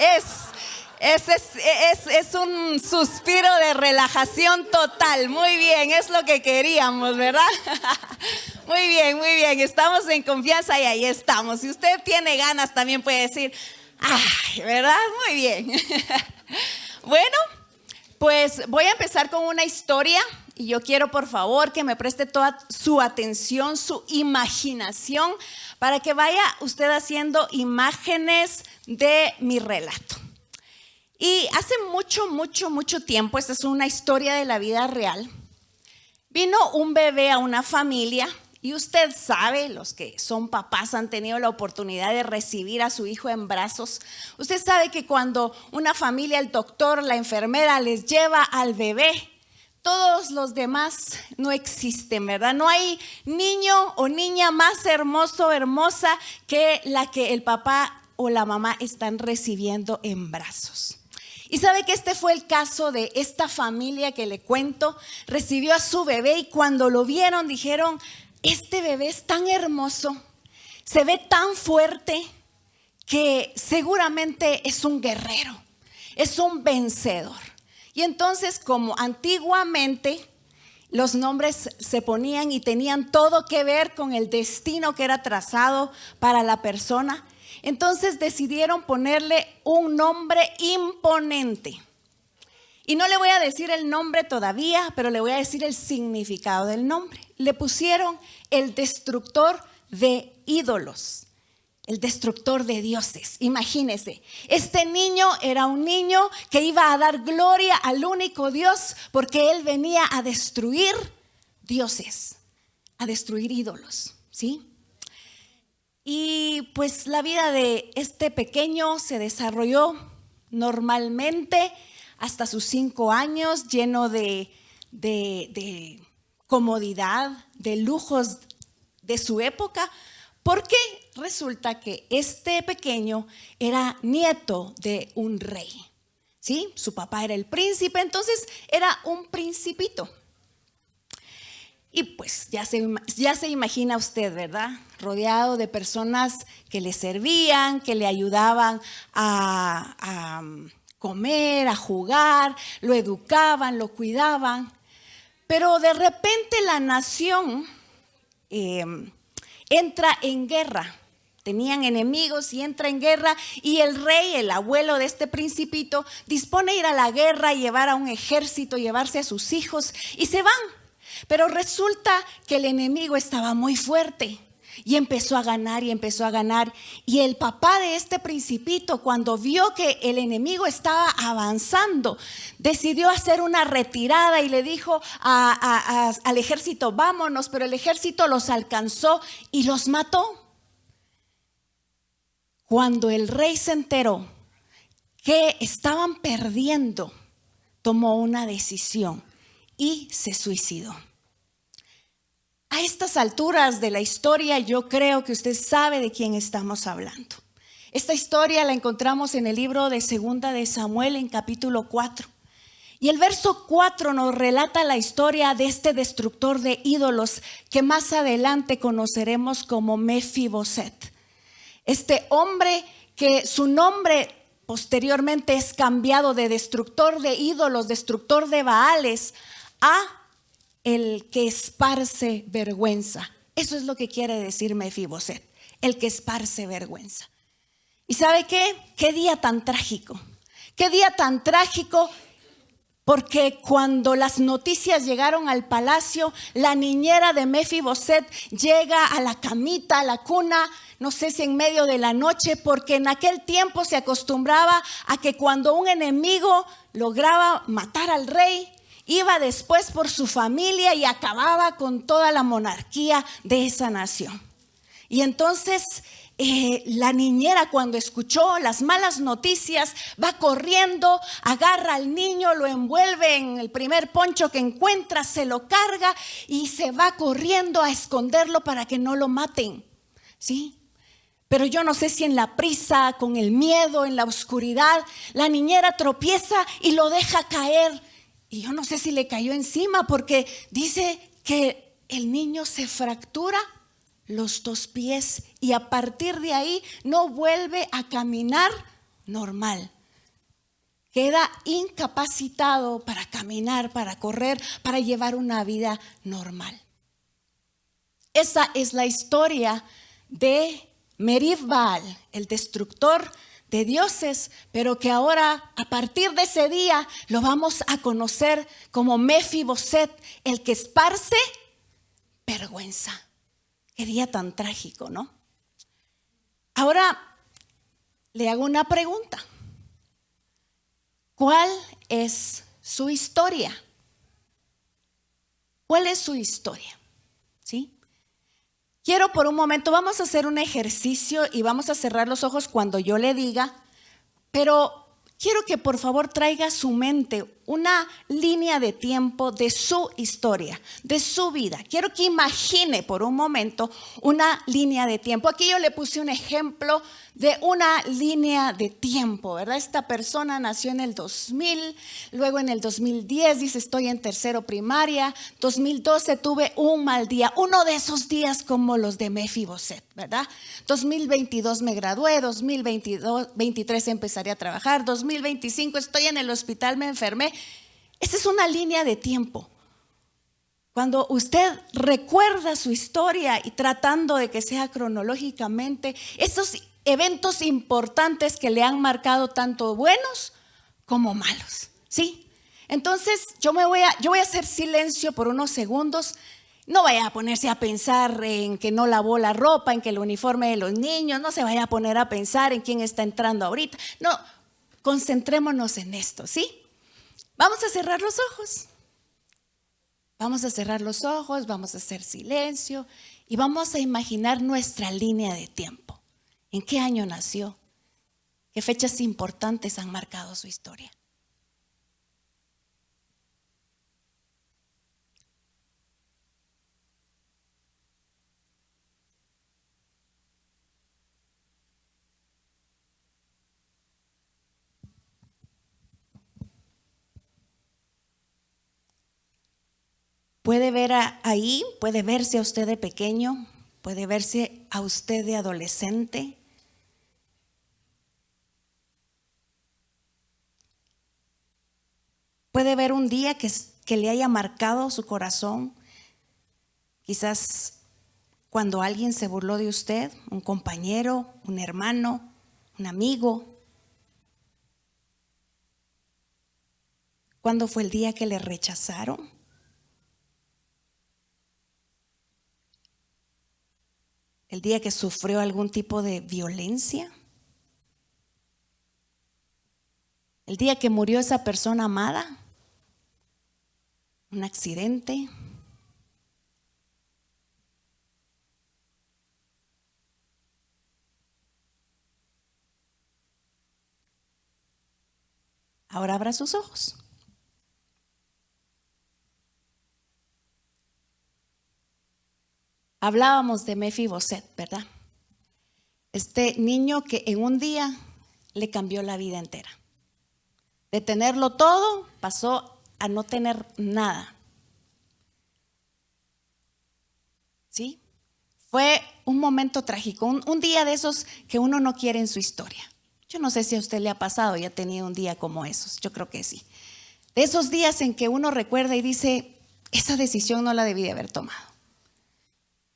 Es un suspiro de relajación total. Muy bien, es lo que queríamos, ¿verdad? Muy bien, muy bien. Estamos en confianza y ahí estamos. Si usted tiene ganas también puede decir, ¡ay! ¿Verdad? Muy bien. Bueno, pues voy a empezar con una historia y yo quiero por favor que me preste toda su atención, su imaginación, para que vaya usted haciendo imágenes de mi relato. Y hace mucho tiempo, esta es una historia de la vida real, vino un bebé a una familia y usted sabe, los que son papás han tenido la oportunidad de recibir a su hijo en brazos. Usted sabe que cuando una familia, el doctor, la enfermera les lleva al bebé, todos los demás no existen, ¿verdad? No hay niño o niña más hermoso o hermosa que la que el papá o la mamá están recibiendo en brazos. Y sabe que este fue el caso de esta familia que le cuento. Recibió a su bebé y cuando lo vieron dijeron, este bebé es tan hermoso, se ve tan fuerte que seguramente es un guerrero, es un vencedor. Y entonces, como antiguamente los nombres se ponían y tenían todo que ver con el destino que era trazado para la persona, entonces decidieron ponerle un nombre imponente. Y no le voy a decir el nombre todavía, pero le voy a decir el significado del nombre. Le pusieron el destructor de ídolos, el destructor de dioses. Imagínese, este niño era un niño que iba a dar gloria al único Dios porque él venía a destruir dioses, a destruir ídolos, ¿sí? Y pues la vida de este pequeño se desarrolló normalmente hasta sus 5 años, lleno de comodidad, de lujos de su época, porque resulta que este pequeño era nieto de un rey, ¿sí? Su papá era el príncipe, entonces era un principito. Y pues ya se imagina usted, ¿verdad? Rodeado de personas que le servían, que le ayudaban a comer, a jugar, lo educaban, lo cuidaban. Pero de repente la nación entra en guerra. Tenían enemigos y entra en guerra y el rey, el abuelo de este principito, dispone a ir a la guerra, llevar a un ejército, llevarse a sus hijos y se van. Pero resulta que el enemigo estaba muy fuerte y empezó a ganar y empezó a ganar. Y el papá de este principito, cuando vio que el enemigo estaba avanzando, decidió hacer una retirada y le dijo al ejército, vámonos, pero el ejército los alcanzó y los mató. Cuando el rey se enteró que estaban perdiendo, tomó una decisión y se suicidó. A estas alturas de la historia yo creo que usted sabe de quién estamos hablando. Esta historia la encontramos en el libro de Segunda de Samuel en capítulo 4. Y el verso 4 nos relata la historia de este destructor de ídolos que más adelante conoceremos como Mefiboset. Este hombre que su nombre posteriormente es cambiado de destructor de ídolos, destructor de Baales, a el que esparce vergüenza. Eso es lo que quiere decir Mefiboset, el que esparce vergüenza. ¿Y sabe qué? Qué día tan trágico. Qué día tan trágico, porque cuando las noticias llegaron al palacio, la niñera de Mefiboset llega a la camita, a la cuna, no sé si en medio de la noche, porque en aquel tiempo se acostumbraba a que cuando un enemigo lograba matar al rey, iba después por su familia y acababa con toda la monarquía de esa nación. Y entonces la niñera, cuando escuchó las malas noticias, va corriendo, agarra al niño, lo envuelve en el primer poncho que encuentra, se lo carga y se va corriendo a esconderlo para que no lo maten, ¿sí? Pero yo no sé si en la prisa, con el miedo, en la oscuridad, la niñera tropieza y lo deja caer. Y yo no sé si le cayó encima, porque dice que el niño se fractura los 2 pies y a partir de ahí no vuelve a caminar normal. Queda incapacitado para caminar, para correr, para llevar una vida normal. Esa es la historia de Merib-Baal, el destructor de dioses, pero que ahora a partir de ese día lo vamos a conocer como Mefiboset, el que esparce vergüenza. Qué día tan trágico, ¿no? Ahora le hago una pregunta. ¿Cuál es su historia? ¿Cuál es su historia? ¿Sí? Quiero por un momento, vamos a hacer un ejercicio y vamos a cerrar los ojos cuando yo le diga, pero quiero que por favor traiga a su mente una línea de tiempo de su historia, de su vida. Quiero que imagine por un momento una línea de tiempo. Aquí yo le puse un ejemplo de una línea de tiempo, ¿verdad? Esta persona nació en el 2000, luego en el 2010 dice estoy en tercero primaria, 2012 tuve un mal día, uno de esos días como los de Mefiboset, ¿verdad? 2022 me gradué, 2023 empezaré a trabajar, 2025 estoy en el hospital, me enfermé. Esa es una línea de tiempo. Cuando usted recuerda su historia y tratando de que sea cronológicamente, esos eventos importantes que le han marcado tanto buenos como malos, ¿sí? Entonces yo voy a hacer silencio por unos segundos. No vaya a ponerse a pensar en que no lavó la ropa, en que el uniforme de los niños, no se vaya a poner a pensar en quién está entrando ahorita. No, concentrémonos en esto, ¿sí? Vamos a cerrar los ojos. Vamos a cerrar los ojos, vamos a hacer silencio y vamos a imaginar nuestra línea de tiempo. ¿En qué año nació? ¿Qué fechas importantes han marcado su historia? Puede ver ahí, puede verse a usted de pequeño, puede verse a usted de adolescente. Puede ver un día que le haya marcado su corazón, quizás cuando alguien se burló de usted, un compañero, un hermano, un amigo. ¿Cuándo fue el día que le rechazaron? ¿El día que sufrió algún tipo de violencia? ¿El día que murió esa persona amada? ¿Un accidente? Ahora abra sus ojos. Hablábamos de Mefiboset, ¿verdad? Este niño que en un día le cambió la vida entera. De tenerlo todo, pasó a no tener nada. ¿Sí? Fue un momento trágico, un día de esos que uno no quiere en su historia. Yo no sé si a usted le ha pasado y ha tenido un día como esos, yo creo que sí. De esos días en que uno recuerda y dice, esa decisión no la debí de haber tomado.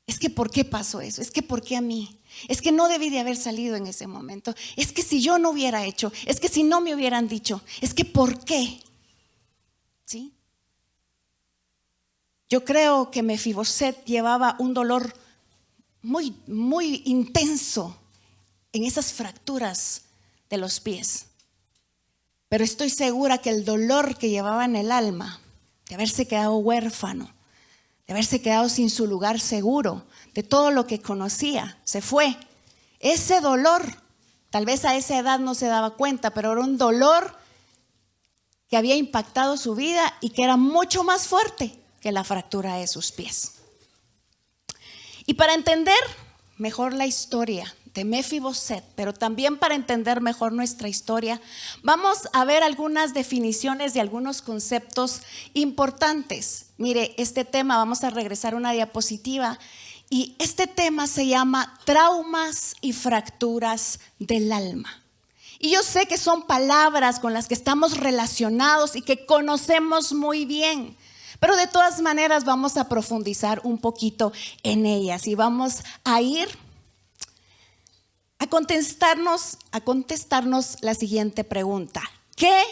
Es que ¿por qué pasó eso? Es que ¿por qué a mí? Es que no debí de haber salido en ese momento. Es que si yo no hubiera hecho, es que si no me hubieran dicho, es que ¿por qué? ¿Sí? Yo creo que Mefiboset llevaba un dolor muy, muy intenso en esas fracturas de los pies. Pero estoy segura que el dolor que llevaba en el alma, de haberse quedado huérfano, de haberse quedado sin su lugar seguro, de todo lo que conocía, se fue. Ese dolor, tal vez a esa edad no se daba cuenta, pero era un dolor que había impactado su vida y que era mucho más fuerte que la fractura de sus pies. Y para entender mejor la historia de Mefiboset, pero también para entender mejor nuestra historia, vamos a ver algunas definiciones de algunos conceptos importantes. Mire, este tema, vamos a regresar una diapositiva, y este tema se llama traumas y fracturas del alma. Y yo sé que son palabras con las que estamos relacionados y que conocemos muy bien. Pero de todas maneras vamos a profundizar un poquito en ellas y vamos a ir a contestarnos la siguiente pregunta. ¿Qué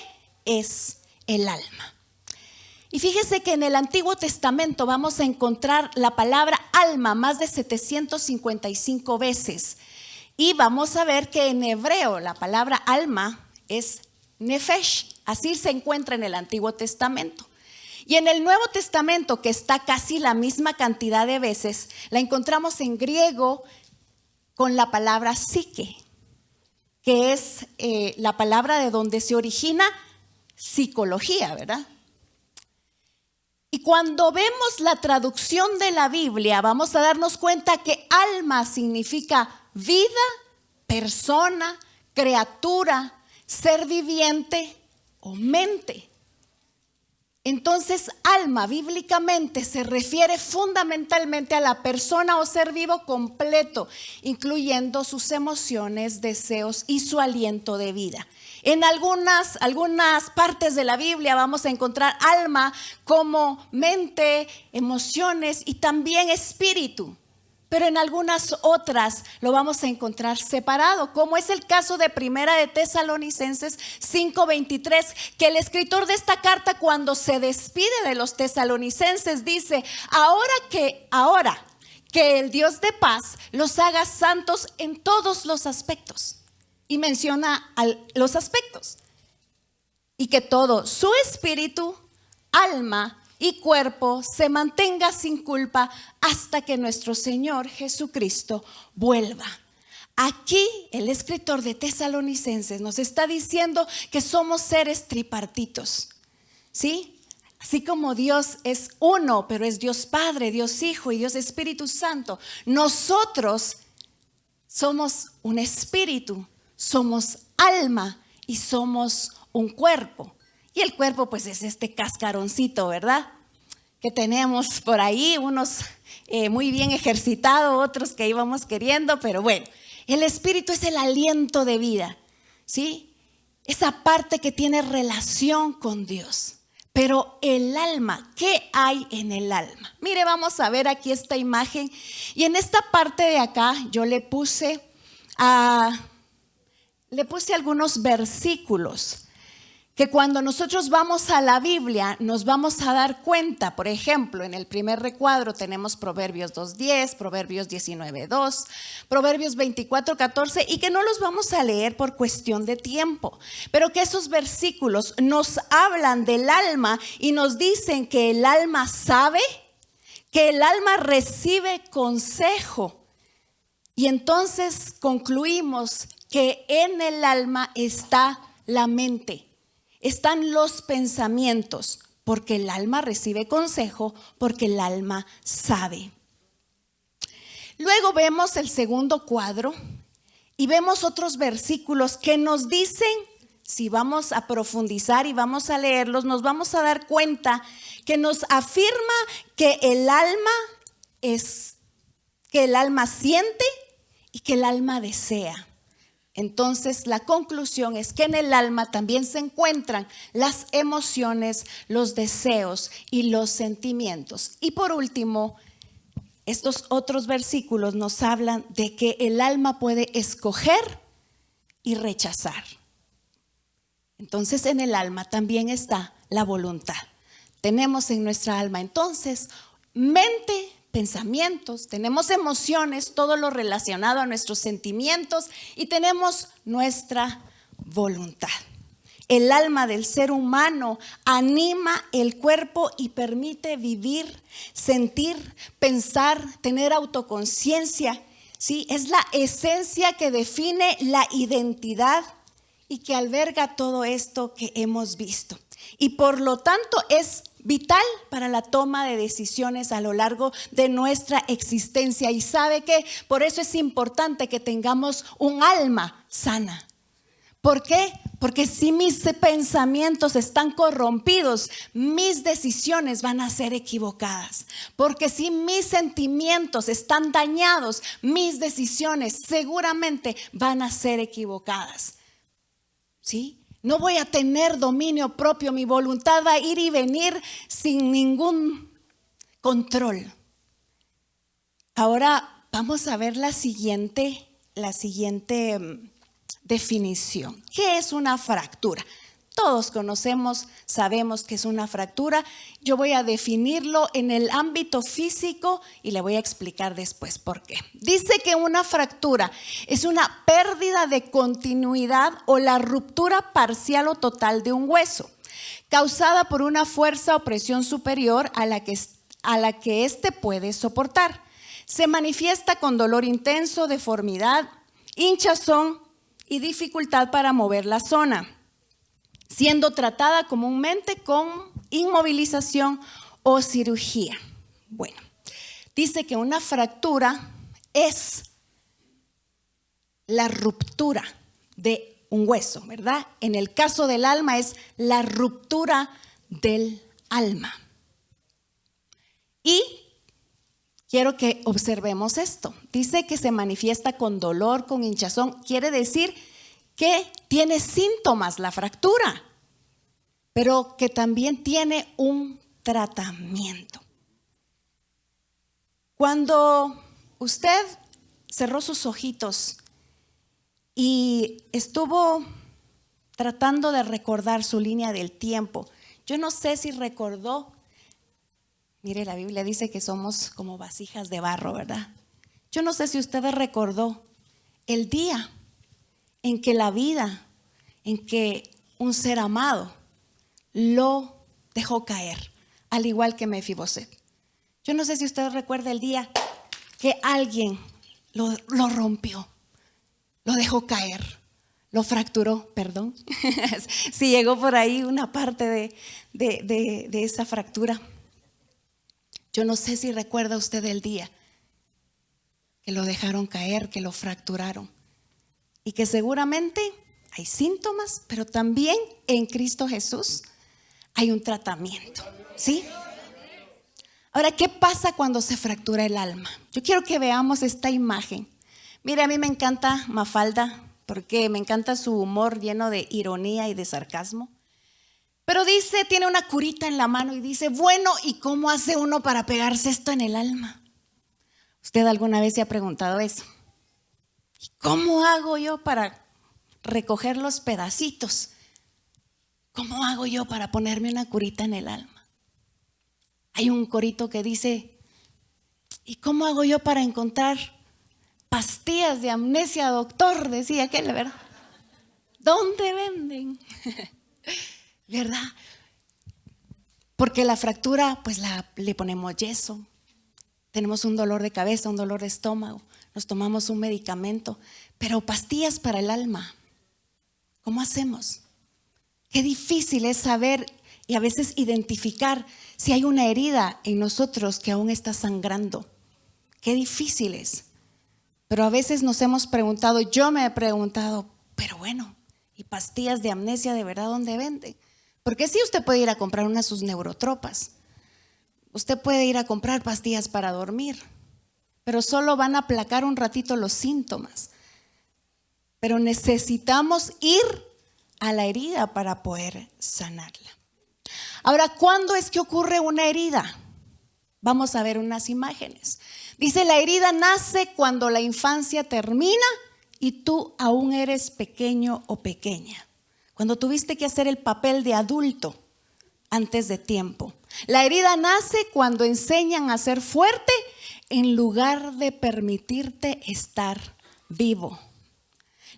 es el alma? Y fíjese que en el Antiguo Testamento vamos a encontrar la palabra alma más de 755 veces. Y vamos a ver que en hebreo la palabra alma es nefesh. Así se encuentra en el Antiguo Testamento. Y en el Nuevo Testamento, que está casi la misma cantidad de veces, la encontramos en griego con la palabra psique, que es la palabra de donde se origina psicología, ¿verdad? Y cuando vemos la traducción de la Biblia, vamos a darnos cuenta que alma significa vida, persona, criatura, ser viviente o mente. Entonces, alma bíblicamente se refiere fundamentalmente a la persona o ser vivo completo, incluyendo sus emociones, deseos y su aliento de vida. En algunas partes de la Biblia vamos a encontrar alma como mente, emociones y también espíritu. Pero en algunas otras lo vamos a encontrar separado, como es el caso de Primera de Tesalonicenses 5:23, que el escritor de esta carta, cuando se despide de los tesalonicenses, dice: ahora que el Dios de paz los haga santos en todos los aspectos. Y menciona los aspectos. Y que todo su espíritu, alma y cuerpo se mantenga sin culpa hasta que nuestro Señor Jesucristo vuelva. Aquí el escritor de Tesalonicenses nos está diciendo que somos seres tripartitos, ¿sí? Así como Dios es uno, pero es Dios Padre, Dios Hijo y Dios Espíritu Santo, nosotros somos un espíritu, somos alma y somos un cuerpo. Y el cuerpo pues es este cascaroncito, ¿verdad? Que tenemos por ahí, unos muy bien ejercitados, otros que íbamos queriendo, pero bueno, el espíritu es el aliento de vida, ¿sí? Esa parte que tiene relación con Dios. Pero el alma, ¿qué hay en el alma? Mire, vamos a ver aquí esta imagen. Y en esta parte de acá yo le puse algunos versículos que cuando nosotros vamos a la Biblia nos vamos a dar cuenta. Por ejemplo, en el primer recuadro tenemos Proverbios 2:10, Proverbios 19:2, Proverbios 24:14, y que no los vamos a leer por cuestión de tiempo, pero que esos versículos nos hablan del alma y nos dicen que el alma sabe, que el alma recibe consejo. Y entonces concluimos que en el alma está la mente. Están los pensamientos, porque el alma recibe consejo, porque el alma sabe. Luego vemos el segundo cuadro y vemos otros versículos que nos dicen, si vamos a profundizar y vamos a leerlos, nos vamos a dar cuenta que nos afirma que el alma siente y que el alma desea. Entonces la conclusión es que en el alma también se encuentran las emociones, los deseos y los sentimientos. Y por último, estos otros versículos nos hablan de que el alma puede escoger y rechazar. Entonces en el alma también está la voluntad. Tenemos en nuestra alma entonces mente, pensamientos, tenemos emociones, todo lo relacionado a nuestros sentimientos, y tenemos nuestra voluntad. El alma del ser humano anima el cuerpo y permite vivir, sentir, pensar, tener autoconciencia, ¿sí? Es la esencia que define la identidad y que alberga todo esto que hemos visto. Y por lo tanto es vital para la toma de decisiones a lo largo de nuestra existencia. Y sabe que por eso es importante que tengamos un alma sana. ¿Por qué? Porque si mis pensamientos están corrompidos, mis decisiones van a ser equivocadas. Porque si mis sentimientos están dañados, mis decisiones seguramente van a ser equivocadas. ¿sí? No voy a tener dominio propio, mi voluntad va a ir y venir sin ningún control. Ahora vamos a ver la siguiente definición. ¿Qué es una fractura? Todos conocemos, sabemos que es una fractura. Yo voy a definirlo en el ámbito físico y le voy a explicar después por qué. Dice que una fractura es una pérdida de continuidad o la ruptura parcial o total de un hueso, causada por una fuerza o presión superior a la que éste puede soportar. Se manifiesta con dolor intenso, deformidad, hinchazón y dificultad para mover la zona, siendo tratada comúnmente con inmovilización o cirugía. Bueno, dice que una fractura es la ruptura de un hueso, ¿verdad? En el caso del alma es la ruptura del alma. Y quiero que observemos esto. Dice que se manifiesta con dolor, con hinchazón. Quiere decir que tiene síntomas la fractura, pero que también tiene un tratamiento. Cuando usted cerró sus ojitos y estuvo tratando de recordar su línea del tiempo, yo no sé si recordó. Mire, la Biblia dice que somos como vasijas de barro, ¿verdad? Yo no sé si usted recordó el día en que la vida, en que un ser amado lo dejó caer, al igual que Mefiboset. Yo no sé si usted recuerda el día que alguien lo rompió, lo dejó caer, lo fracturó, perdón. Si llegó por ahí una parte de esa fractura. Yo no sé si recuerda usted el día que lo dejaron caer, que lo fracturaron. Y que seguramente hay síntomas, pero también en Cristo Jesús hay un tratamiento, ¿sí? Ahora, ¿qué pasa cuando se fractura el alma? Yo quiero que veamos esta imagen. Mire, a mí me encanta Mafalda porque me encanta su humor lleno de ironía y de sarcasmo. Pero dice, tiene una curita en la mano y dice, bueno, ¿y cómo hace uno para pegarse esto en el alma? ¿Usted alguna vez se ha preguntado eso? ¿Y cómo hago yo para recoger los pedacitos? ¿Cómo hago yo para ponerme una curita en el alma? Hay un corito que dice, ¿y cómo hago yo para encontrar pastillas de amnesia, doctor? Decía aquel, ¿verdad? ¿Dónde venden? ¿Verdad? Porque la fractura, pues le ponemos yeso, tenemos un dolor de cabeza, un dolor de estómago, nos tomamos un medicamento, pero pastillas para el alma, ¿cómo hacemos? Qué difícil es saber y a veces identificar si hay una herida en nosotros que aún está sangrando. Qué difícil es. Pero a veces nos hemos preguntado, yo me he preguntado, pero bueno, ¿y pastillas de amnesia de verdad dónde venden? Porque sí, usted puede ir a comprar unas sus neurotropas. Usted puede ir a comprar pastillas para dormir, pero solo van a aplacar un ratito los síntomas. Pero necesitamos ir a la herida para poder sanarla. Ahora, ¿cuándo es que ocurre una herida? Vamos a ver unas imágenes. Dice, la herida nace cuando la infancia termina y tú aún eres pequeño o pequeña. Cuando tuviste que hacer el papel de adulto antes de tiempo. La herida nace cuando enseñan a ser fuerte en lugar de permitirte estar vivo.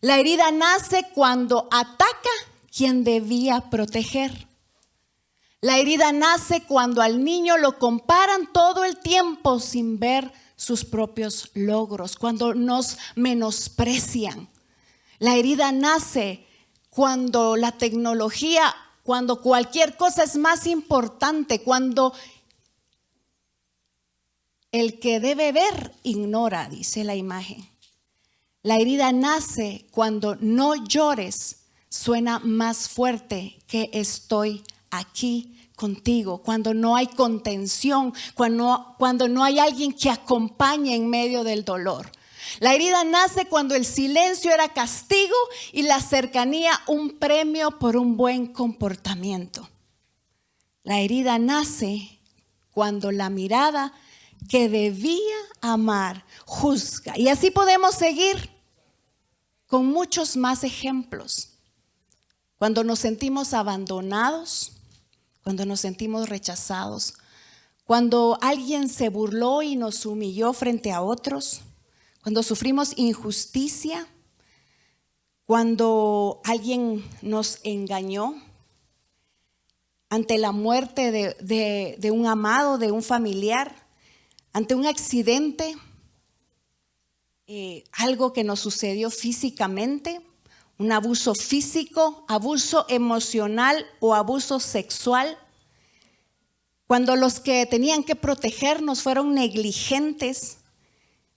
La herida nace cuando ataca quien debía proteger. La herida nace cuando al niño lo comparan todo el tiempo sin ver sus propios logros, cuando nos menosprecian. La herida nace cuando la tecnología, cuando cualquier cosa es más importante, cuando el que debe ver ignora, dice la imagen. La herida nace cuando no llores, suena más fuerte que estoy aquí contigo, cuando no hay contención, cuando no hay alguien que acompañe en medio del dolor. La herida nace cuando el silencio era castigo y la cercanía un premio por un buen comportamiento. La herida nace cuando la mirada que debía amar juzga. Y así podemos seguir con muchos más ejemplos. Cuando nos sentimos abandonados, cuando nos sentimos rechazados, cuando alguien se burló y nos humilló frente a otros, cuando sufrimos injusticia, cuando alguien nos engañó, ante la muerte de un amado, de un familiar, ante un accidente, algo que nos sucedió físicamente, un abuso físico, abuso emocional o abuso sexual. Cuando los que tenían que protegernos fueron negligentes,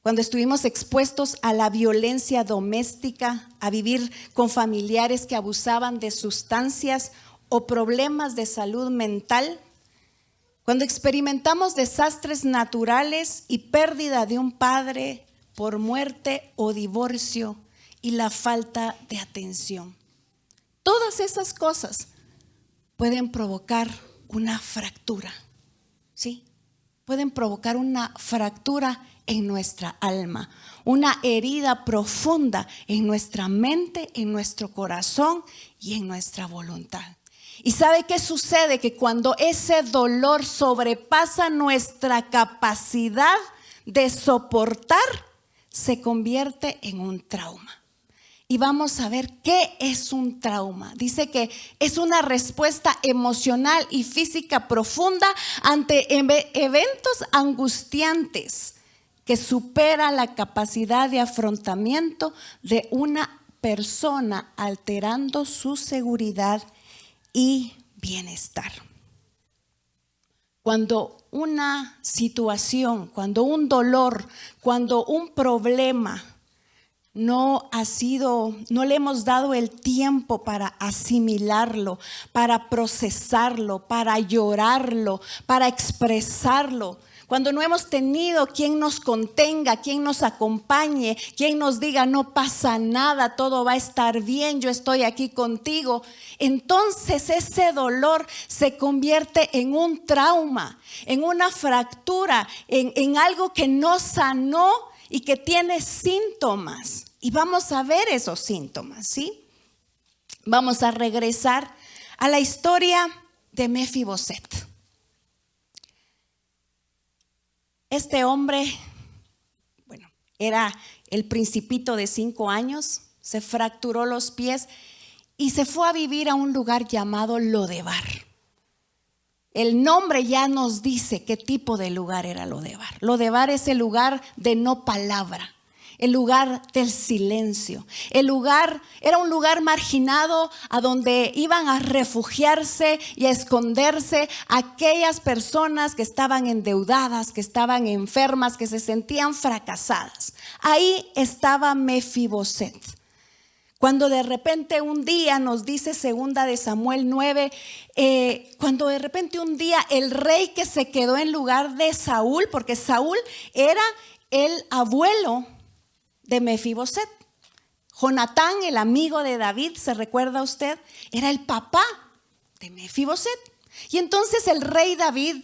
cuando estuvimos expuestos a la violencia doméstica, a vivir con familiares que abusaban de sustancias o problemas de salud mental, cuando experimentamos desastres naturales y pérdida de un padre por muerte o divorcio y la falta de atención. Todas esas cosas pueden provocar una fractura, ¿sí? Pueden provocar una fractura en nuestra alma, una herida profunda en nuestra mente, en nuestro corazón y en nuestra voluntad. ¿Y sabe qué sucede? Que cuando ese dolor sobrepasa nuestra capacidad de soportar, se convierte en un trauma. Y vamos a ver qué es un trauma. Dice que es una respuesta emocional y física profunda ante eventos angustiantes que supera la capacidad de afrontamiento de una persona, alterando su seguridad y bienestar. Cuando una situación, cuando un dolor, cuando un problema no le hemos dado el tiempo para asimilarlo, para procesarlo, para llorarlo, para expresarlo. Cuando no hemos tenido quien nos contenga, quien nos acompañe, quien nos diga no pasa nada, todo va a estar bien, yo estoy aquí contigo. Entonces ese dolor se convierte en un trauma, en una fractura, en algo que no sanó y que tiene síntomas. Y vamos a ver esos síntomas, ¿sí? Vamos a regresar a la historia de Mefiboset. Este hombre, era el principito de 5 años, se fracturó los pies y se fue a vivir a un lugar llamado Lodebar. El nombre ya nos dice qué tipo de lugar era Lodebar. Lodebar es el lugar de no palabra, el lugar del silencio. Era un lugar marginado a donde iban a refugiarse y a esconderse aquellas personas que estaban endeudadas, que estaban enfermas, que se sentían fracasadas. Ahí estaba Mefiboset. Cuando de repente un día, nos dice 2 de Samuel 9, cuando de repente un día el rey que se quedó en lugar de Saúl, porque Saúl era el abuelo de Mefiboset. Jonatán, el amigo de David, ¿se recuerda usted? Era el papá de Mefiboset. Y entonces el rey David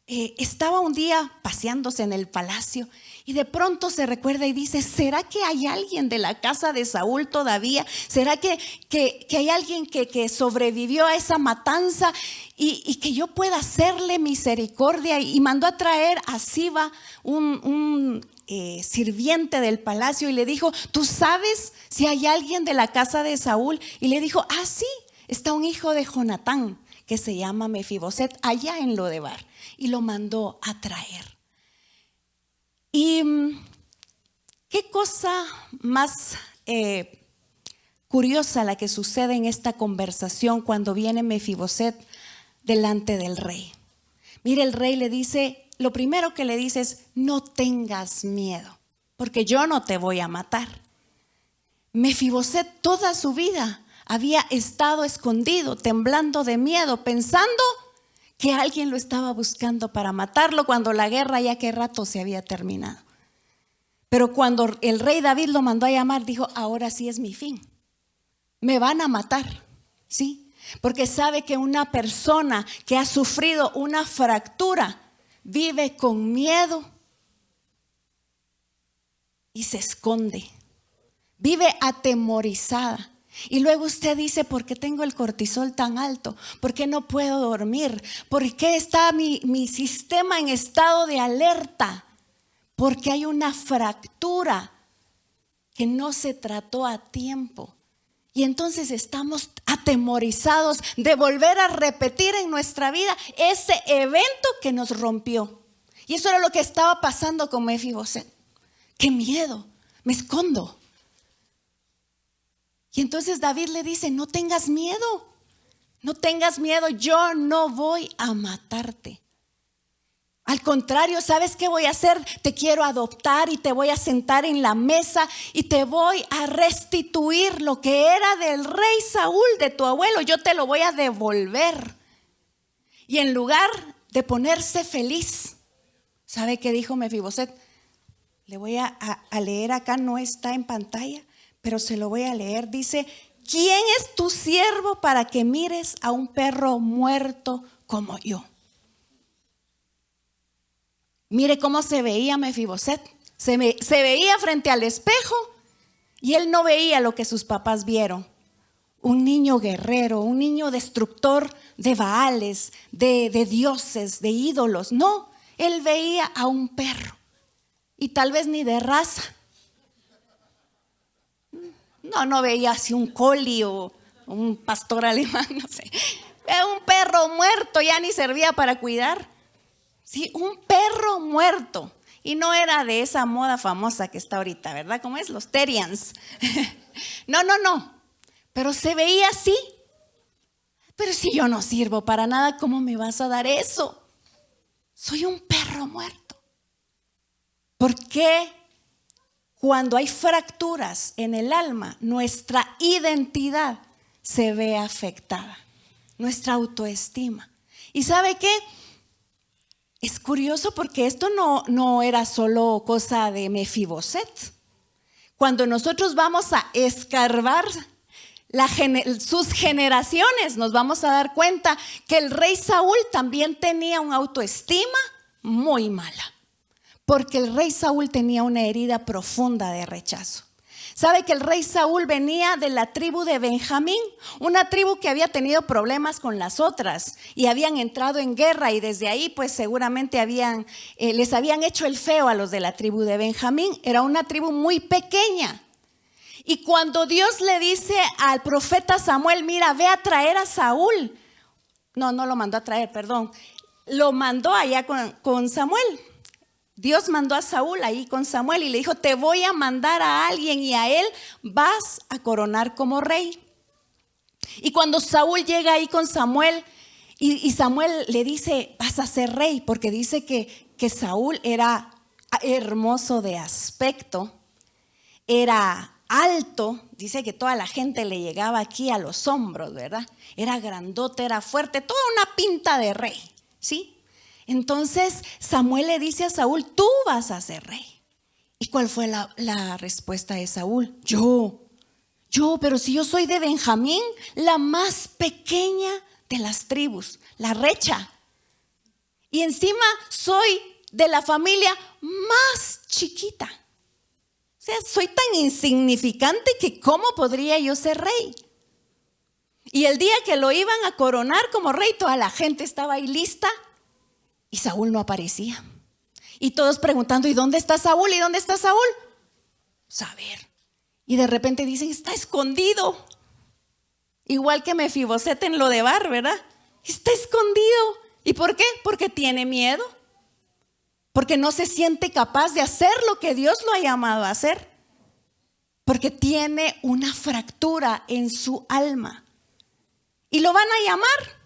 estaba un día paseándose en el palacio y de pronto se recuerda y dice: ¿será que hay alguien de la casa de Saúl todavía? ¿Será que hay alguien que sobrevivió a esa matanza y que yo pueda hacerle misericordia? Y mandó a traer a Siba, un sirviente del palacio, y le dijo: ¿tú sabes si hay alguien de la casa de Saúl? Y le dijo: sí, está un hijo de Jonatán que se llama Mefiboset allá en Lodebar. Y lo mandó a traer. Y qué cosa más curiosa la que sucede en esta conversación cuando viene Mefiboset delante del rey. Mire, el rey le dice, lo primero que le dice es: no tengas miedo, porque yo no te voy a matar. Mefiboset toda su vida había estado escondido, temblando de miedo, pensando que alguien lo estaba buscando para matarlo, cuando la guerra ya que rato se había terminado. Pero cuando el rey David lo mandó a llamar, dijo, ahora sí es mi fin. Me van a matar, ¿sí? Porque sabe que una persona que ha sufrido una fractura vive con miedo y se esconde. Vive atemorizada. Y luego usted dice, ¿por qué tengo el cortisol tan alto? ¿Por qué no puedo dormir? ¿Por qué está mi sistema en estado de alerta? Porque hay una fractura que no se trató a tiempo. Y entonces estamos atemorizados de volver a repetir en nuestra vida ese evento que nos rompió. Y eso era lo que estaba pasando con Mefiboset. ¡Qué miedo! Me escondo. Y entonces David le dice, no tengas miedo. No tengas miedo, yo no voy a matarte. Al contrario, ¿sabes qué voy a hacer? Te quiero adoptar y te voy a sentar en la mesa y te voy a restituir lo que era del rey Saúl, de tu abuelo. Yo te lo voy a devolver. Y en lugar de ponerse feliz, ¿sabe qué dijo Mefiboset? Le voy a leer acá, no está en pantalla, pero se lo voy a leer. Dice, ¿quién es tu siervo para que mires a un perro muerto como yo? Mire cómo se veía Mefiboset. Se veía frente al espejo y él no veía lo que sus papás vieron. Un niño guerrero, un niño destructor de Baales, de dioses, de ídolos. No, él veía a un perro y tal vez ni de raza. No veía así un collie o un pastor alemán, no sé. Un perro muerto, ya ni servía para cuidar. Sí, un perro muerto. Y no era de esa moda famosa que está ahorita, ¿verdad? ¿Cómo es? Los Terriers. No. Pero se veía así. Pero si yo no sirvo para nada, ¿cómo me vas a dar eso? Soy un perro muerto. ¿Por qué cuando hay fracturas en el alma, nuestra identidad se ve afectada? Nuestra autoestima. ¿Y sabe qué? Es curioso porque esto no era solo cosa de Mefiboset. Cuando nosotros vamos a escarbar sus generaciones, nos vamos a dar cuenta que el rey Saúl también tenía una autoestima muy mala. Porque el rey Saúl tenía una herida profunda de rechazo. ¿Sabe que el rey Saúl venía de la tribu de Benjamín? Una tribu que había tenido problemas con las otras y habían entrado en guerra y desde ahí pues seguramente les habían hecho el feo a los de la tribu de Benjamín. Era una tribu muy pequeña. Y cuando Dios le dice al profeta Samuel, mira, ve a traer a Saúl. No lo mandó a traer, perdón. Lo mandó allá con Samuel. Dios mandó a Saúl ahí con Samuel y le dijo, te voy a mandar a alguien y a él vas a coronar como rey. Y cuando Saúl llega ahí con Samuel y Samuel le dice, vas a ser rey, porque dice que Saúl era hermoso de aspecto, era alto, dice que toda la gente le llegaba aquí a los hombros, ¿verdad? Era grandote, era fuerte, toda una pinta de rey, ¿sí? Entonces Samuel le dice a Saúl, tú vas a ser rey. ¿Y cuál fue la respuesta de Saúl? Yo, pero si yo soy de Benjamín, la más pequeña de las tribus, la recha. Y encima soy de la familia más chiquita. O sea, soy tan insignificante que ¿cómo podría yo ser rey? Y el día que lo iban a coronar como rey, toda la gente estaba ahí lista. Y Saúl no aparecía. Y todos preguntando, ¿y dónde está Saúl? ¿Y dónde está Saúl? Saber. Y de repente dicen, está escondido. Igual que Mefiboset en Lodebar, ¿verdad? Está escondido. ¿Y por qué? Porque tiene miedo. Porque no se siente capaz de hacer lo que Dios lo ha llamado a hacer. Porque tiene una fractura en su alma. Y lo van a llamar.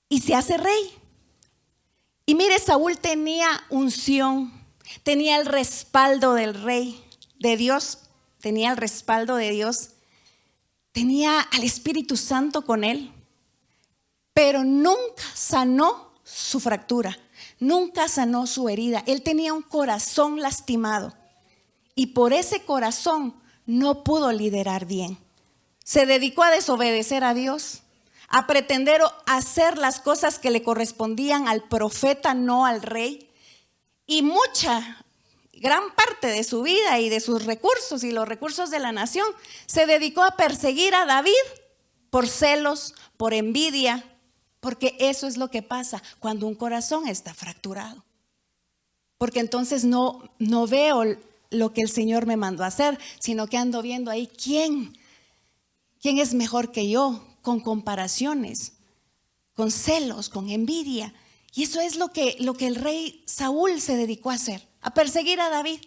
Y se hace rey. Y mire, Saúl tenía unción, tenía el respaldo del rey, de Dios, tenía el respaldo de Dios, tenía al Espíritu Santo con él, pero nunca sanó su fractura, nunca sanó su herida. Él tenía un corazón lastimado y por ese corazón no pudo liderar bien. Se dedicó a desobedecer a Dios, a pretender hacer las cosas que le correspondían al profeta, no al rey. Y gran parte de su vida y de sus recursos y los recursos de la nación se dedicó a perseguir a David por celos, por envidia, porque eso es lo que pasa cuando un corazón está fracturado. Porque entonces no veo lo que el Señor me mandó a hacer, sino que ando viendo ahí quién es mejor que yo, con comparaciones, con celos, con envidia. Y eso es lo que el rey Saúl se dedicó a hacer, a perseguir a David,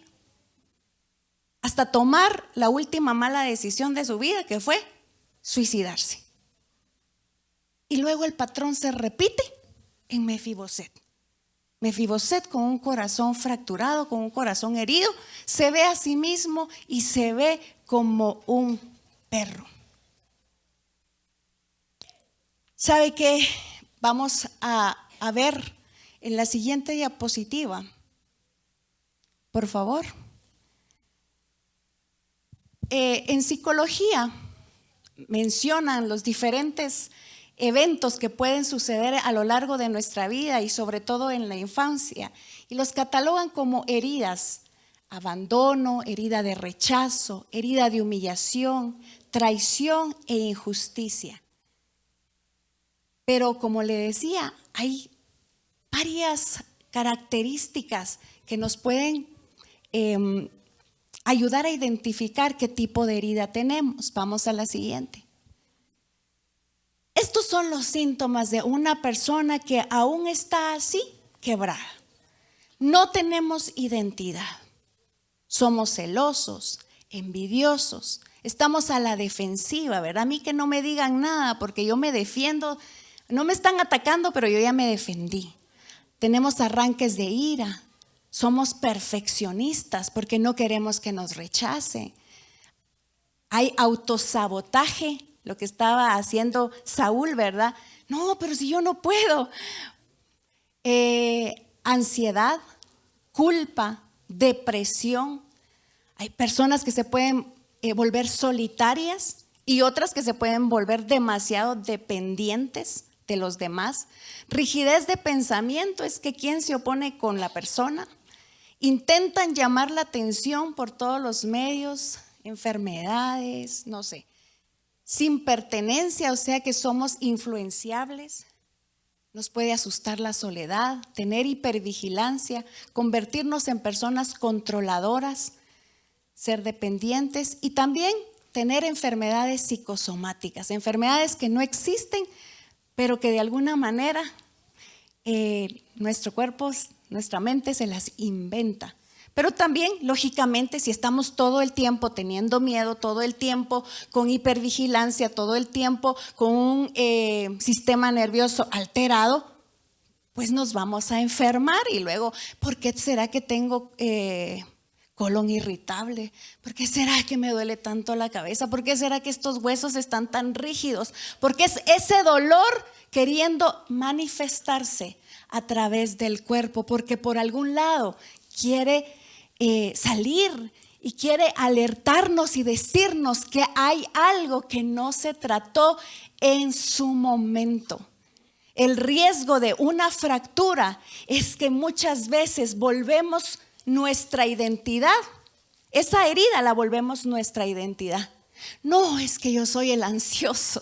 hasta tomar la última mala decisión de su vida, que fue suicidarse. Y luego el patrón se repite en Mefiboset. Mefiboset, con un corazón fracturado, con un corazón herido, se ve a sí mismo y se ve como un perro. ¿Sabe qué? Vamos a ver en la siguiente diapositiva, por favor. En psicología mencionan los diferentes eventos que pueden suceder a lo largo de nuestra vida y sobre todo en la infancia, y los catalogan como heridas: abandono, herida de rechazo, herida de humillación, traición e injusticia. Pero como le decía, hay varias características que nos pueden ayudar a identificar qué tipo de herida tenemos. Vamos a la siguiente. Estos son los síntomas de una persona que aún está así, quebrada. No tenemos identidad. Somos celosos, envidiosos, estamos a la defensiva, ¿verdad? A mí que no me digan nada porque yo me defiendo. No me están atacando, pero yo ya me defendí. Tenemos arranques de ira. Somos perfeccionistas porque no queremos que nos rechacen. Hay autosabotaje, lo que estaba haciendo Saúl, ¿verdad? No, pero si yo no puedo. Ansiedad, culpa, depresión. Hay personas que se pueden volver solitarias y otras que se pueden volver demasiado dependientes de los demás. Rigidez de pensamiento es que quien se opone con la persona. Intentan llamar la atención por todos los medios, enfermedades, no sé. Sin pertenencia, o sea que somos influenciables. Nos puede asustar la soledad, tener hipervigilancia, convertirnos en personas controladoras, ser dependientes y también tener enfermedades psicosomáticas, enfermedades que no existen, pero que de alguna manera nuestro cuerpo, nuestra mente se las inventa. Pero también, lógicamente, si estamos todo el tiempo teniendo miedo, todo el tiempo con hipervigilancia, todo el tiempo con un sistema nervioso alterado, pues nos vamos a enfermar. Y luego, ¿por qué será que tengo colon irritable? ¿Por qué será que me duele tanto la cabeza? ¿Por qué será que estos huesos están tan rígidos? Porque es ese dolor queriendo manifestarse a través del cuerpo, porque por algún lado quiere salir y quiere alertarnos y decirnos que hay algo que no se trató en su momento. El riesgo de una fractura es que muchas veces volvemos nuestra identidad. Esa herida la volvemos nuestra identidad. No, es que yo soy el ansioso.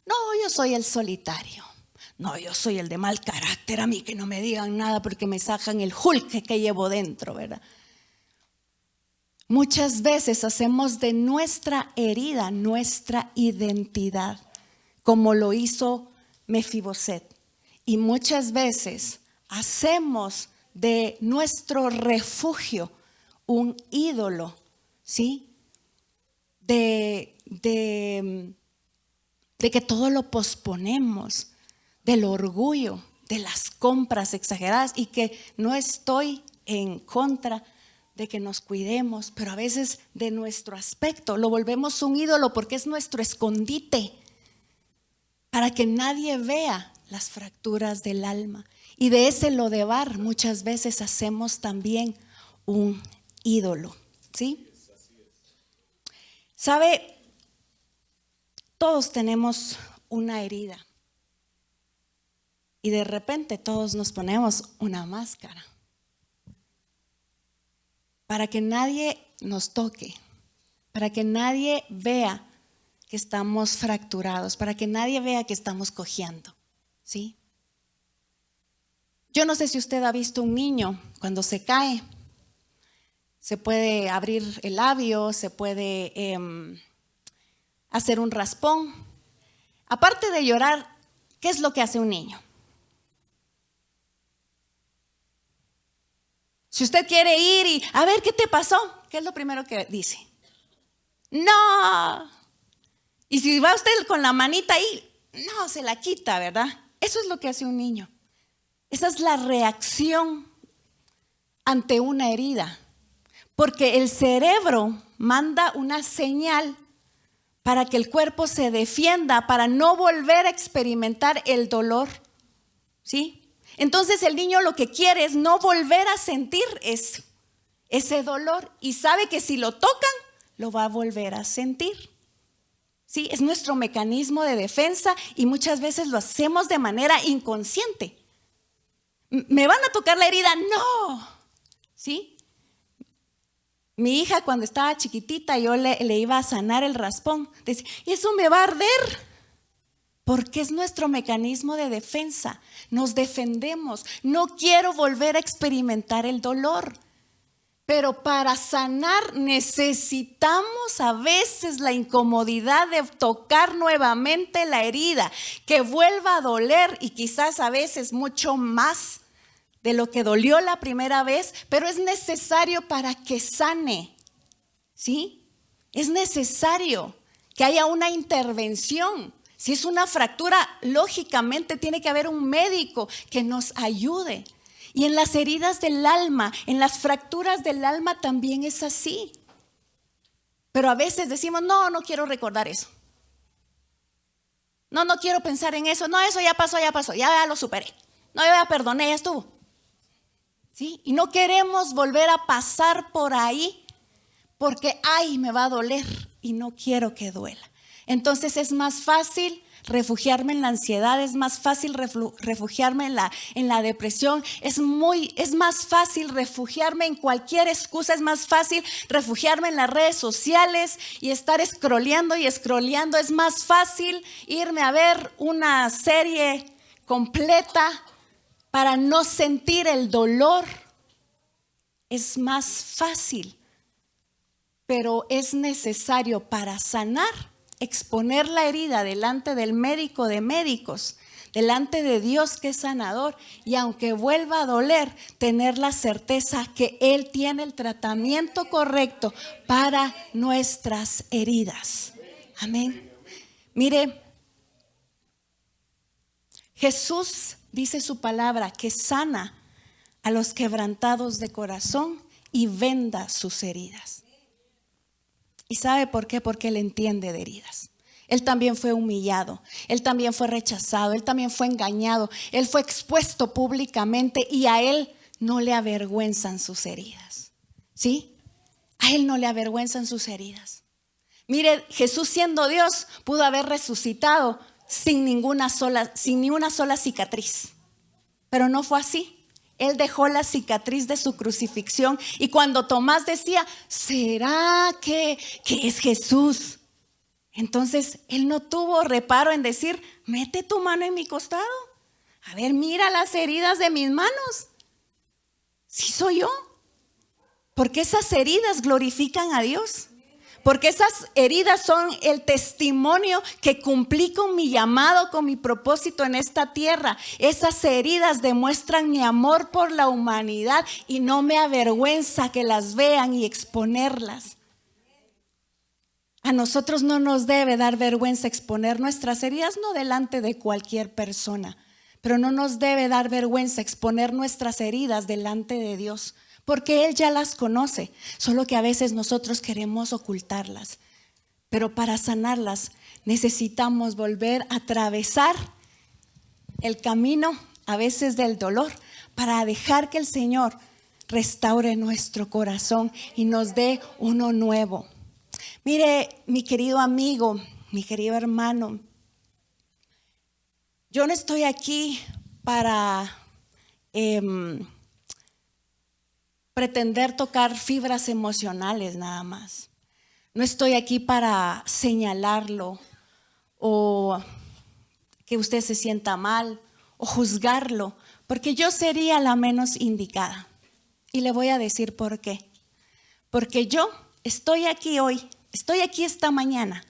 No, yo soy el solitario. No, yo soy el de mal carácter. A mí que no me digan nada porque me sacan el Hulk que llevo dentro, ¿verdad? Muchas veces hacemos de nuestra herida nuestra identidad, como lo hizo Mefiboset. Y muchas veces hacemos de nuestro refugio un ídolo, ¿sí? De que todo lo posponemos, del orgullo, de las compras exageradas, y que no estoy en contra de que nos cuidemos, pero a veces de nuestro aspecto lo volvemos un ídolo porque es nuestro escondite, para que nadie vea las fracturas del alma. Y de ese Lodebar muchas veces hacemos también un ídolo, ¿sí? ¿Sabe? Todos tenemos una herida. Y de repente todos nos ponemos una máscara para que nadie nos toque, para que nadie vea que estamos fracturados, para que nadie vea que estamos cojeando, ¿sí? Yo no sé si usted ha visto un niño cuando se cae, se puede abrir el labio, se puede hacer un raspón. Aparte de llorar, ¿qué es lo que hace un niño? Si usted quiere ir y a ver qué te pasó, ¿qué es lo primero que dice? No. Y si va usted con la manita ahí, no, se la quita, ¿verdad? Eso es lo que hace un niño. Esa es la reacción ante una herida. Porque el cerebro manda una señal para que el cuerpo se defienda, para no volver a experimentar el dolor, ¿sí? Entonces el niño lo que quiere es no volver a sentir ese dolor y sabe que si lo tocan, lo va a volver a sentir. Sí, es nuestro mecanismo de defensa y muchas veces lo hacemos de manera inconsciente. ¿Me van a tocar la herida? No. ¿Sí? Mi hija cuando estaba chiquitita yo le iba a sanar el raspón. Decía, ¿y eso me va a arder? Porque es nuestro mecanismo de defensa. Nos defendemos. No quiero volver a experimentar el dolor. Pero para sanar necesitamos a veces la incomodidad de tocar nuevamente la herida, que vuelva a doler y quizás a veces mucho más de lo que dolió la primera vez, pero es necesario para que sane. ¿Sí? Es necesario que haya una intervención. Si es una fractura, lógicamente tiene que haber un médico que nos ayude. Y en las heridas del alma, en las fracturas del alma también es así. Pero a veces decimos, no quiero recordar eso. No quiero pensar en eso. No, eso ya pasó, ya lo superé. No, yo ya perdoné, ya estuvo. ¿Sí? Y no queremos volver a pasar por ahí porque, me va a doler y no quiero que duela. Entonces es más fácil refugiarme en la ansiedad, es más fácil refugiarme en la depresión, es más fácil refugiarme en cualquier excusa, es más fácil refugiarme en las redes sociales y estar scrolleando, es más fácil irme a ver una serie completa para no sentir el dolor, es más fácil, pero es necesario para sanar. Exponer la herida delante del médico de médicos, delante de Dios que es sanador, y aunque vuelva a doler, tener la certeza que Él tiene el tratamiento correcto para nuestras heridas. Amén. Mire, Jesús dice su palabra que sana a los quebrantados de corazón y venda sus heridas. ¿Y sabe por qué? Porque Él entiende de heridas. Él también fue humillado, Él también fue rechazado, Él también fue engañado, Él fue expuesto públicamente y a Él no le avergüenzan sus heridas. ¿Sí? A Él no le avergüenzan sus heridas. Mire, Jesús siendo Dios pudo haber resucitado sin ni una sola cicatriz, pero no fue así. Él dejó la cicatriz de su crucifixión y cuando Tomás decía, ¿será que es Jesús? Entonces él no tuvo reparo en decir, mete tu mano en mi costado. A ver, mira las heridas de mis manos. Sí soy yo. Porque esas heridas glorifican a Dios. Porque esas heridas son el testimonio que cumplí con mi llamado, con mi propósito en esta tierra. Esas heridas demuestran mi amor por la humanidad y no me avergüenza que las vean y exponerlas. A nosotros no nos debe dar vergüenza exponer nuestras heridas, no delante de cualquier persona, pero no nos debe dar vergüenza exponer nuestras heridas delante de Dios. Porque Él ya las conoce, solo que a veces nosotros queremos ocultarlas. Pero para sanarlas necesitamos volver a atravesar el camino a veces del dolor para dejar que el Señor restaure nuestro corazón y nos dé uno nuevo. Mire, mi querido amigo, mi querido hermano, yo no estoy aquí para pretender tocar fibras emocionales nada más. No estoy aquí para señalarlo o que usted se sienta mal o juzgarlo, porque yo sería la menos indicada. Y le voy a decir por qué. Porque yo estoy aquí hoy, estoy aquí esta mañana,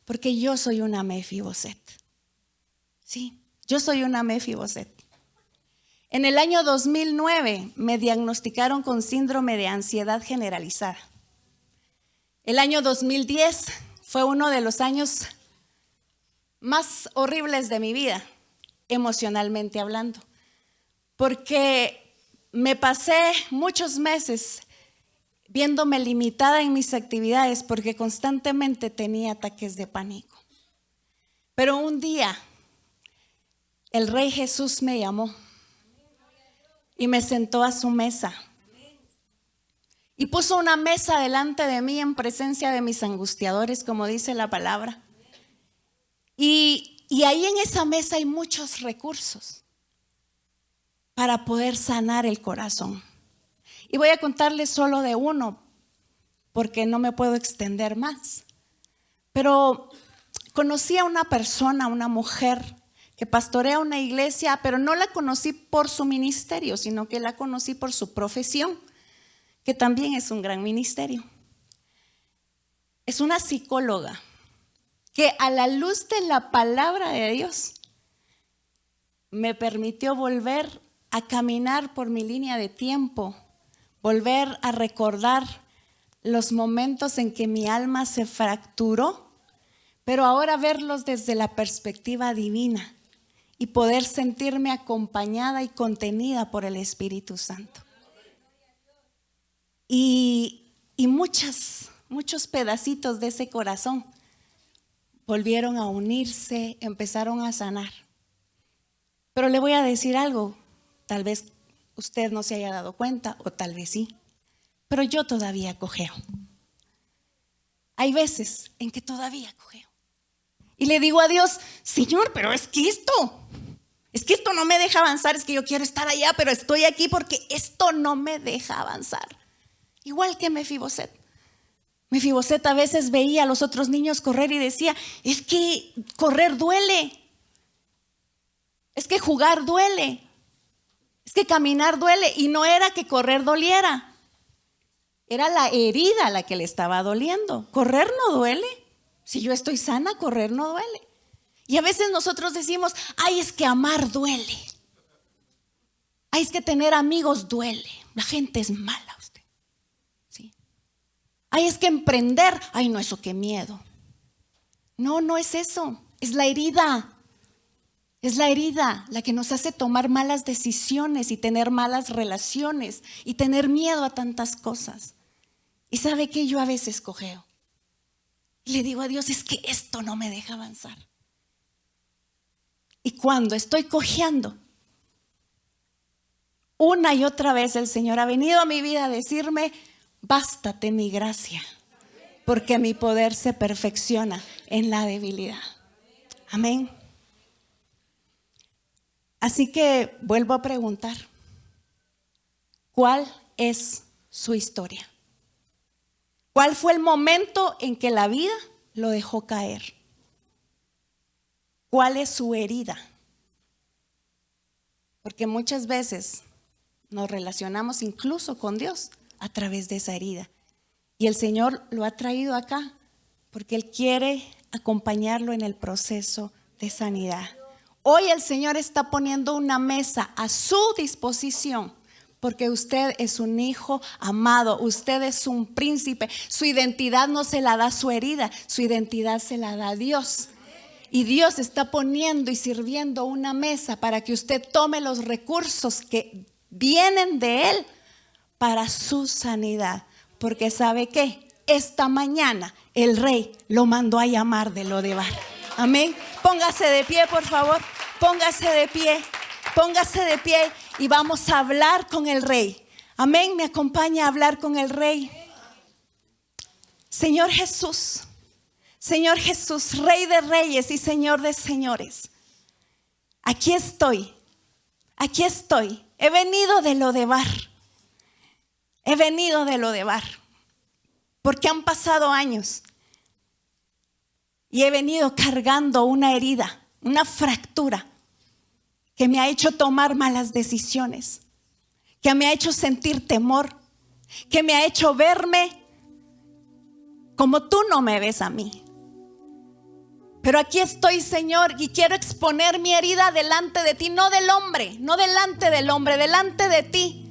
porque yo soy una Mefiboset. Sí, yo soy una Mefiboset. En el año 2009 me diagnosticaron con síndrome de ansiedad generalizada. El año 2010 fue uno de los años más horribles de mi vida, emocionalmente hablando, porque me pasé muchos meses viéndome limitada en mis actividades porque constantemente tenía ataques de pánico. Pero un día el Rey Jesús me llamó y me sentó a su mesa y puso una mesa delante de mí en presencia de mis angustiadores, como dice la palabra. Y ahí en esa mesa hay muchos recursos para poder sanar el corazón. Y voy a contarles solo de uno, porque no me puedo extender más. Pero conocí a una persona, una mujer que pastorea una iglesia, pero no la conocí por su ministerio, sino que la conocí por su profesión, que también es un gran ministerio. Es una psicóloga que a la luz de la palabra de Dios me permitió volver a caminar por mi línea de tiempo, volver a recordar los momentos en que mi alma se fracturó, pero ahora verlos desde la perspectiva divina y poder sentirme acompañada y contenida por el Espíritu Santo. Y muchos pedacitos de ese corazón volvieron a unirse, empezaron a sanar. Pero le voy a decir algo, tal vez usted no se haya dado cuenta o tal vez sí, pero yo todavía cojeo. Hay veces en que todavía cojeo. Y le digo a Dios, Señor, pero es que esto no me deja avanzar, es que yo quiero estar allá, pero estoy aquí porque esto no me deja avanzar. Igual que Mefiboset. Mefiboset a veces veía a los otros niños correr y decía, es que correr duele, es que jugar duele, es que caminar duele. Y no era que correr doliera, era la herida la que le estaba doliendo. Correr no duele. Si yo estoy sana, correr no duele. Y a veces nosotros decimos, ay, es que amar duele. Ay, es que tener amigos duele. La gente es mala, usted. ¿Sí? Ay, es que emprender, ay, no, eso qué miedo. No, no es eso. Es la herida. Es la herida la que nos hace tomar malas decisiones y tener malas relaciones y tener miedo a tantas cosas. Y sabe que yo a veces cojeo. Y le digo a Dios, es que esto no me deja avanzar. Y cuando estoy cojeando, una y otra vez el Señor ha venido a mi vida a decirme, bástate mi gracia, porque mi poder se perfecciona en la debilidad. Amén. Así que vuelvo a preguntar, ¿cuál es su historia? ¿Cuál fue el momento en que la vida lo dejó caer? ¿Cuál es su herida? Porque muchas veces nos relacionamos incluso con Dios a través de esa herida. Y el Señor lo ha traído acá porque Él quiere acompañarlo en el proceso de sanidad. Hoy el Señor está poniendo una mesa a su disposición porque usted es un hijo amado, usted es un príncipe. Su identidad no se la da su herida, su identidad se la da Dios. Y Dios está poniendo y sirviendo una mesa para que usted tome los recursos que vienen de Él para su sanidad. Porque ¿sabe qué? Esta mañana el Rey lo mandó a llamar de Lodebar. Amén. Póngase de pie, por favor. Póngase de pie y vamos a hablar con el Rey. Amén, me acompaña a hablar con el Rey. Señor Jesús, Rey de reyes y Señor de señores. Aquí estoy. He venido de Lodebar. Porque han pasado años. Y he venido cargando una herida, una fractura que me ha hecho tomar malas decisiones, que me ha hecho sentir temor, que me ha hecho verme como tú no me ves a mí. Pero aquí estoy, Señor, y quiero exponer mi herida delante de ti, no delante del hombre, delante de ti.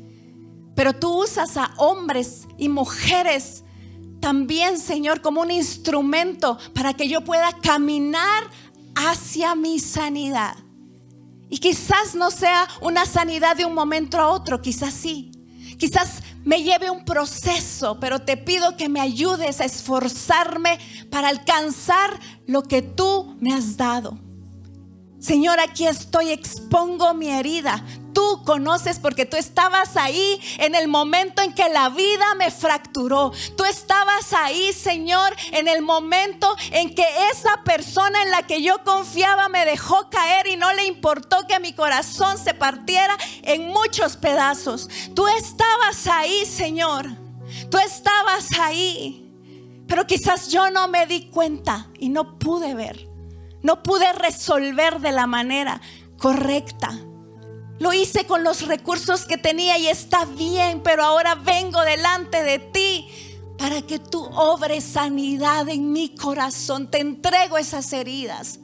Pero tú usas a hombres y mujeres también, Señor, como un instrumento para que yo pueda caminar hacia mi sanidad. Y quizás no sea una sanidad de un momento a otro, quizás sí. Quizás me lleve un proceso, pero te pido que me ayudes a esforzarme para alcanzar lo que tú me has dado. Señor, aquí estoy, expongo mi herida. Tú conoces porque tú estabas ahí en el momento en que la vida me fracturó. Tú estabas ahí, Señor, en el momento en que esa persona en la que yo confiaba me dejó caer y no le importó que mi corazón se partiera en muchos pedazos. Tú estabas ahí, Señor. Tú estabas ahí. Pero quizás yo no me di cuenta y no pude ver. No pude resolver de la manera correcta. Lo hice con los recursos que tenía y está bien, pero ahora vengo delante de ti para que tú obres sanidad en mi corazón. Te entrego esas heridas,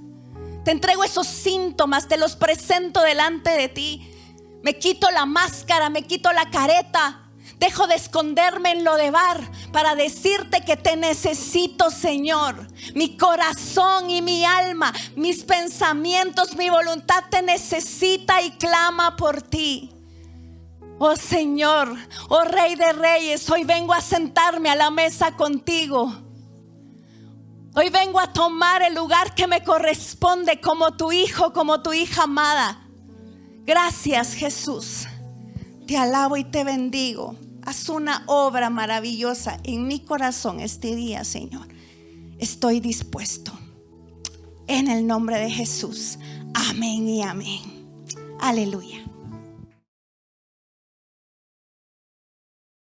te entrego esos síntomas, te los presento delante de ti. Me quito la máscara, me quito la careta. Dejo de esconderme en Lodebar para decirte que te necesito, Señor. Mi corazón y mi alma, mis pensamientos, mi voluntad te necesita y clama por ti. Oh Señor, oh Rey de Reyes, hoy vengo a sentarme a la mesa contigo. Hoy vengo a tomar el lugar que me corresponde como tu hijo, como tu hija amada. Gracias, Jesús. Te alabo y te bendigo. Haz una obra maravillosa en mi corazón este día, Señor. Estoy dispuesto. En el nombre de Jesús. Amén y amén. Aleluya.